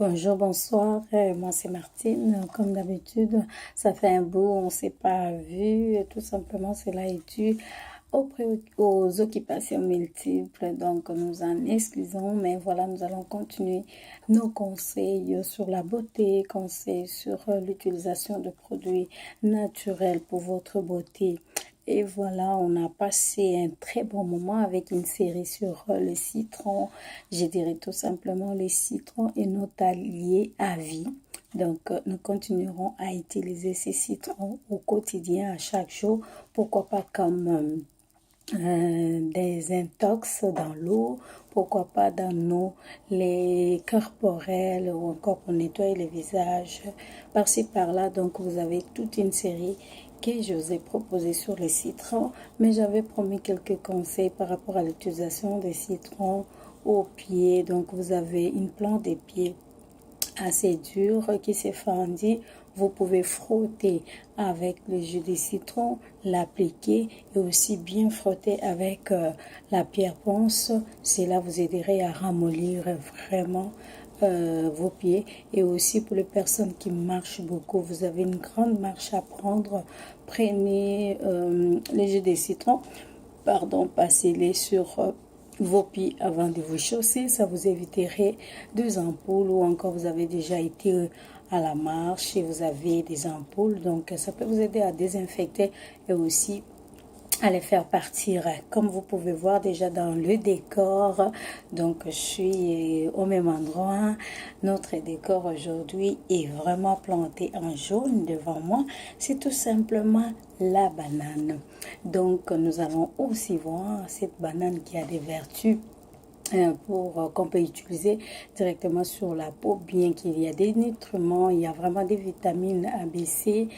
Bonjour, bonsoir, moi c'est Martine. Comme d'habitude, ça fait un bout, on ne s'est pas vu. Tout simplement, cela est dû aux occupations multiples. Donc, nous en excusons, mais voilà, nous allons continuer nos conseils sur la beauté, conseils sur l'utilisation de produits naturels pour votre beauté. Et voilà, on a passé un très bon moment avec une série sur le citron. Je dirais tout simplement le citron est notre allié à vie. Donc, nous continuerons à utiliser ces citrons au quotidien, à chaque jour. Pourquoi pas comme des intox dans l'eau, pourquoi pas dans les corporels ou encore pour nettoyer le visage, par-ci par-là. Donc, vous avez toute une série que je vous ai proposé sur les citrons, mais j'avais promis quelques conseils par rapport à l'utilisation des citrons aux pieds. Donc, vous avez une plante des pieds assez dur qui s'est fendu. Vous pouvez frotter avec le jus de citron, l'appliquer et aussi bien frotter avec la pierre ponce. Cela vous aiderait à ramollir vraiment vos pieds. Et aussi pour les personnes qui marchent beaucoup, vous avez une grande marche à prendre. Prenez le jus de citron, passez-les sur vos pieds avant de vous chausser. Ça vous éviterait des ampoules ou encore vous avez déjà été à la marche et vous avez des ampoules. Donc, ça peut vous aider à désinfecter et aussi à les faire partir. Comme vous pouvez voir déjà dans le décor, donc je suis au même endroit. Notre décor aujourd'hui est vraiment planté en jaune devant moi. C'est tout simplement la banane. Donc nous allons aussi voir cette banane qui a des vertus qu'on peut utiliser directement sur la peau, bien qu'il y a des nutriments, il y a vraiment des vitamines A, B, C,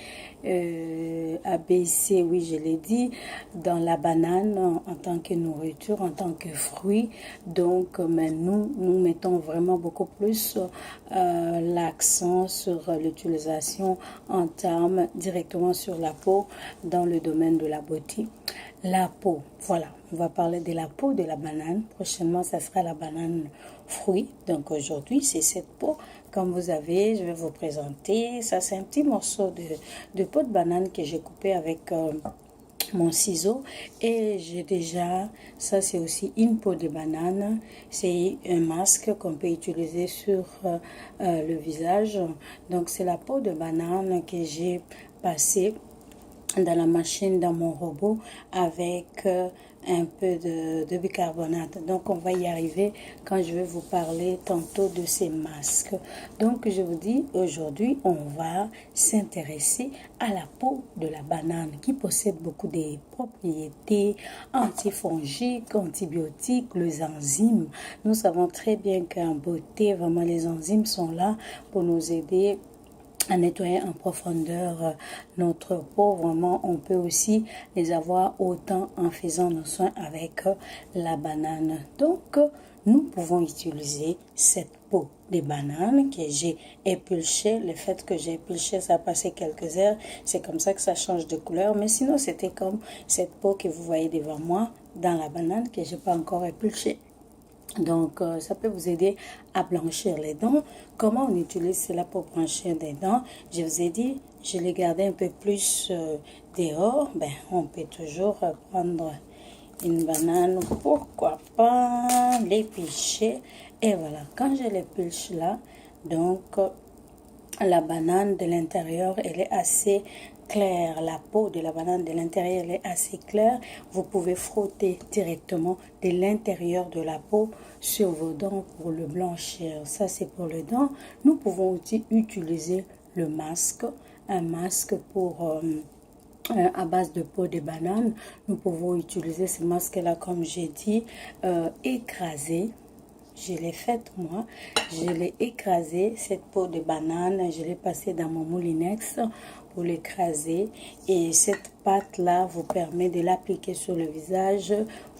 oui je l'ai dit, dans la banane en tant que nourriture, en tant que fruit. Donc mais nous mettons vraiment beaucoup plus l'accent sur l'utilisation en termes directement sur la peau dans le domaine de la beauté. La peau, voilà, on va parler de la peau de la banane. Prochainement, ça sera la banane fruit. Donc aujourd'hui, c'est cette peau. Comme vous avez, je vais vous présenter. Ça, c'est un petit morceau de peau de banane que j'ai coupé avec mon ciseau. Et j'ai déjà, ça c'est aussi une peau de banane. C'est un masque qu'on peut utiliser sur le visage. Donc c'est la peau de banane que j'ai passée dans la machine, dans mon robot, avec un peu de bicarbonate. Donc, on va y arriver quand je vais vous parler tantôt de ces masques. Donc, je vous dis, aujourd'hui, on va s'intéresser à la peau de la banane qui possède beaucoup de propriétés antifongiques, antibiotiques, les enzymes. Nous savons très bien qu'en beauté, vraiment, les enzymes sont là pour nous aider à nettoyer en profondeur notre peau. Vraiment, on peut aussi les avoir autant en faisant nos soins avec la banane. Donc, nous pouvons utiliser cette peau de banane que j'ai épluchée. Le fait que j'ai épluché, ça a passé quelques heures. C'est comme ça que ça change de couleur. Mais sinon, c'était comme cette peau que vous voyez devant moi dans la banane que j'ai pas encore épluchée. Donc, ça peut vous aider à blanchir les dents. Comment on utilise cela pour blanchir des dents? Je vous ai dit, je l'ai gardé un peu plus dehors. Ben, on peut toujours prendre une banane, pourquoi pas l'éplucher. Et voilà, quand je l'épluche là, donc la banane de l'intérieur, elle est assez claire. La peau de la banane de l'intérieur, elle est assez claire. Vous pouvez frotter directement de l'intérieur de la peau sur vos dents pour le blanchir. Ça, c'est pour les dents. Nous pouvons aussi utiliser le masque, un masque pour à base de peau de banane. Nous pouvons utiliser ce masque-là, comme j'ai dit, écrasé. Je l'ai faite moi, je l'ai écrasé, cette peau de banane, je l'ai passée dans mon moulinex pour l'écraser. Et cette pâte-là vous permet de l'appliquer sur le visage.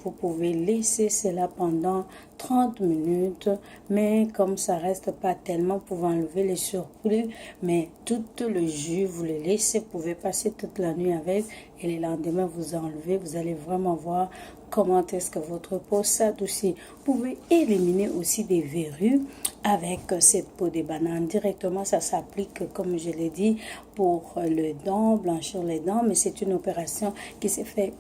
Vous pouvez laisser cela pendant 30 minutes, mais comme ça reste pas tellement, vous pouvez enlever les surplus, mais tout le jus, vous le laissez, vous pouvez passer toute la nuit avec et le lendemain vous enlevez, vous allez vraiment voir comment est-ce que votre peau s'adoucit. Vous pouvez éliminer aussi des verrues avec cette peau de banane. Directement, ça s'applique, comme je l'ai dit, pour les dents, blanchir les dents, mais c'est une opération qui s'est faite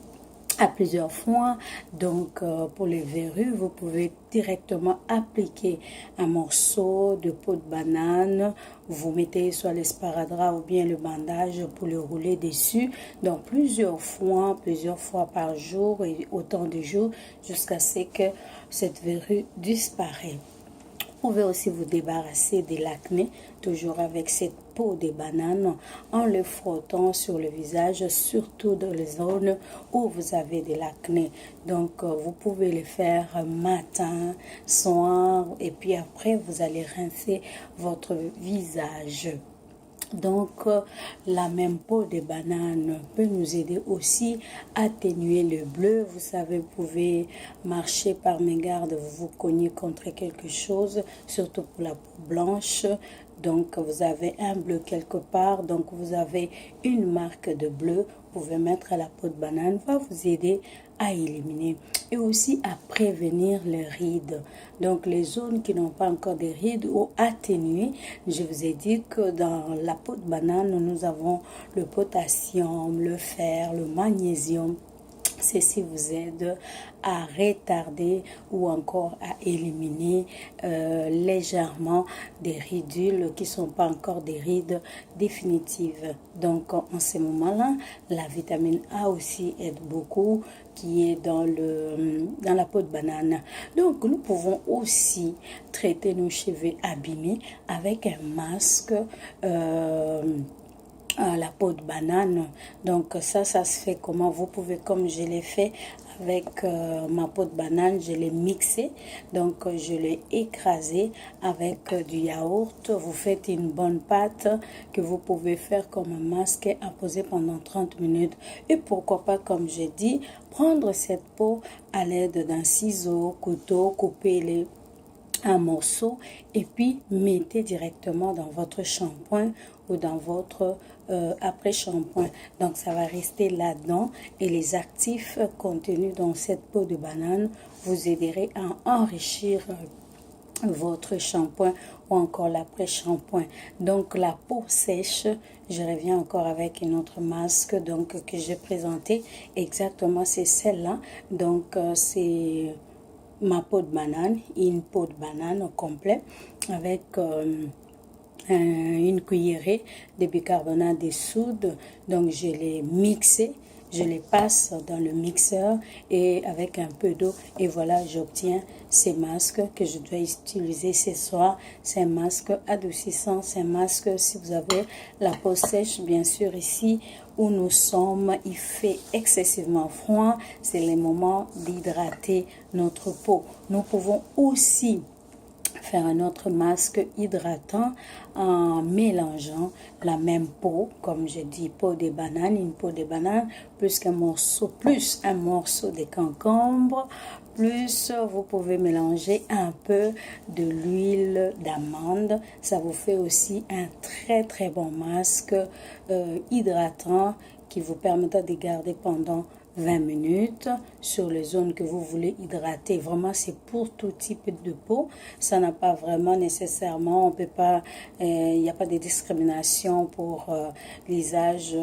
à plusieurs fois. Donc pour les verrues, vous pouvez directement appliquer un morceau de peau de banane, vous mettez soit l'esparadrap ou bien le bandage pour le rouler dessus, donc plusieurs fois par jour et autant de jours jusqu'à ce que cette verrue disparaisse. Vous pouvez aussi vous débarrasser de l'acné, toujours avec cette peau de banane, en le frottant sur le visage, surtout dans les zones où vous avez de l'acné. Donc, vous pouvez le faire matin, soir, et puis après, vous allez rincer votre visage. Donc, la même peau de banane peut nous aider aussi à atténuer le bleu. Vous savez, vous pouvez marcher par mégarde, vous cognez contre quelque chose, surtout pour la peau blanche. Donc, vous avez un bleu quelque part, donc vous avez une marque de bleu. Vous pouvez mettre la peau de banane, va vous aider à éliminer et aussi à prévenir les rides. Donc les zones qui n'ont pas encore de rides ou atténuées, je vous ai dit que dans la peau de banane, nous avons le potassium, le fer, le magnésium. Ceci vous aide à retarder ou encore à éliminer légèrement des ridules qui ne sont pas encore des rides définitives. Donc en ce moment-là, la vitamine A aussi aide beaucoup, qui est dans la peau de banane. Donc nous pouvons aussi traiter nos cheveux abîmés avec un masque à la peau de banane. Donc ça se fait comment? Vous pouvez, comme je l'ai fait avec ma peau de banane, je l'ai mixé, donc je l'ai écrasé avec du yaourt. Vous faites une bonne pâte que vous pouvez faire comme un masque à poser pendant 30 minutes. Et pourquoi pas, comme j'ai dit, prendre cette peau à l'aide d'un ciseau, couteau, couper les un morceau et puis mettez directement dans votre shampoing ou dans votre après-shampoing. Donc ça va rester là-dedans et les actifs contenus dans cette peau de banane vous aiderez à enrichir votre shampoing ou encore l'après-shampoing. Donc la peau sèche, je reviens encore avec une autre masque donc que j'ai présenté. Exactement, c'est celle-là. Donc c'est ma peau de banane, une peau de banane au complet avec une cuillerée de bicarbonate de soude. Donc je l'ai mixé, je les passe dans le mixeur et avec un peu d'eau et voilà, j'obtiens ces masques que je dois utiliser ce soir. C'est un masque adoucissant, c'est un masque si vous avez la peau sèche, bien sûr ici où nous sommes, il fait excessivement froid, c'est le moment d'hydrater notre peau. Nous pouvons aussi faire un autre masque hydratant en mélangeant la même peau, comme je dis, peau de banane, une peau de banane, plus un morceau de concombre, plus vous pouvez mélanger un peu de l'huile d'amande. Ça vous fait aussi un très très bon masque hydratant qui vous permettra de garder pendant 20 minutes sur les zones que vous voulez hydrater. Vraiment, c'est pour tout type de peau. Ça n'a pas vraiment nécessairement, on peut pas, il n'y a pas de discrimination pour l'usage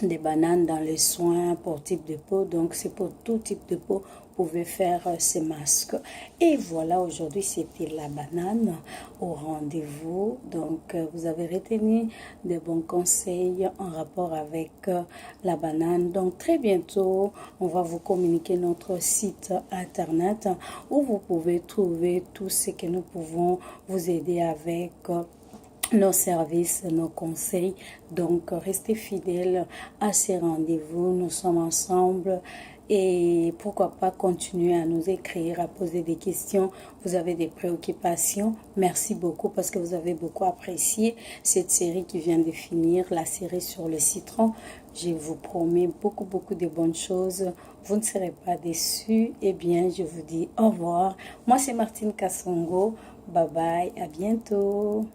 des bananes dans les soins pour type de peau. Donc, c'est pour tout type de peau. Vous pouvez faire ces masques. Et voilà, aujourd'hui, c'était la banane au rendez-vous. Donc, vous avez retenu des bons conseils en rapport avec la banane. Donc, très bientôt, on va vous communiquer notre site internet où vous pouvez trouver tout ce que nous pouvons vous aider avec nos services, nos conseils. Donc, restez fidèles à ces rendez-vous. Nous sommes ensemble et pourquoi pas continuer à nous écrire, à poser des questions. Vous avez des préoccupations. Merci beaucoup parce que vous avez beaucoup apprécié cette série qui vient de finir, la série sur le citron. Je vous promets beaucoup de bonnes choses. Vous ne serez pas déçus. Eh bien, je vous dis au revoir. Moi, c'est Martine Kassongo. Bye bye. À bientôt.